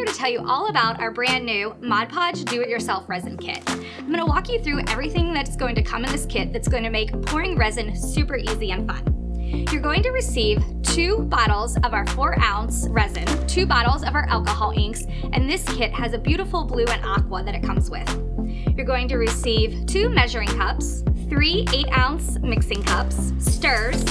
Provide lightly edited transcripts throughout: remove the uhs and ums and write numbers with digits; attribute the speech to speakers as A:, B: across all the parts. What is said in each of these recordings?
A: to tell you all about our brand new Mod Podge Do-It-Yourself Resin Kit. I'm going to walk you through everything that's going to come in this kit that's going to make pouring resin super easy and fun. You're going to receive 2 bottles of our 4-ounce resin, 2 bottles of our alcohol inks, and this kit has a beautiful blue and aqua that it comes with. You're going to receive 2 measuring cups, 3 8-ounce mixing cups, stirrers,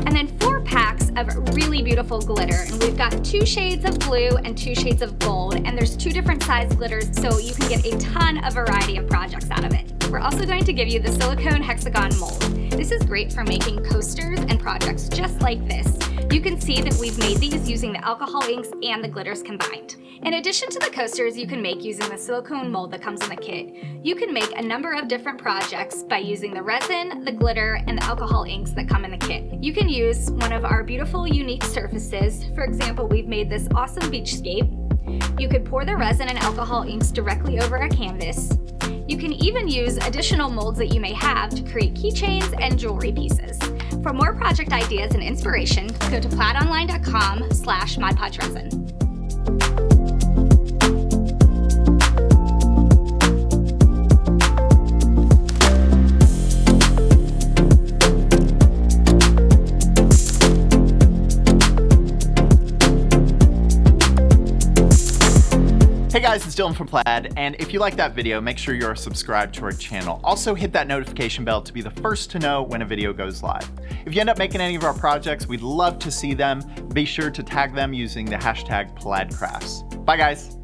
A: and then 4 packs of really beautiful glitter. And we've got 2 shades of blue and 2 shades of gold, and there's 2 different size glitters, so you can get a ton of variety of projects out of it. We're also going to give you the silicone hexagon mold. This is great for making coasters and projects just like this. You can see that we've made these using the alcohol inks and the glitters combined. In addition to the coasters you can make using the silicone mold that comes in the kit, you can make a number of different projects by using the resin, the glitter, and the alcohol inks that come in the kit. You can use one of our beautiful unique surfaces. For example, we've made this awesome beachscape. You could pour the resin and alcohol inks directly over a canvas. You can even use additional molds that you may have to create keychains and jewelry pieces. For more project ideas and inspiration, go to plaidonline.com/modpodgeresin.
B: Hey guys, it's Dylan from Plaid, and if you like that video, make sure you're subscribed to our channel. Also hit that notification bell to be the first to know when a video goes live. If you end up making any of our projects, we'd love to see them. Be sure to tag them using the hashtag PlaidCrafts. Bye guys.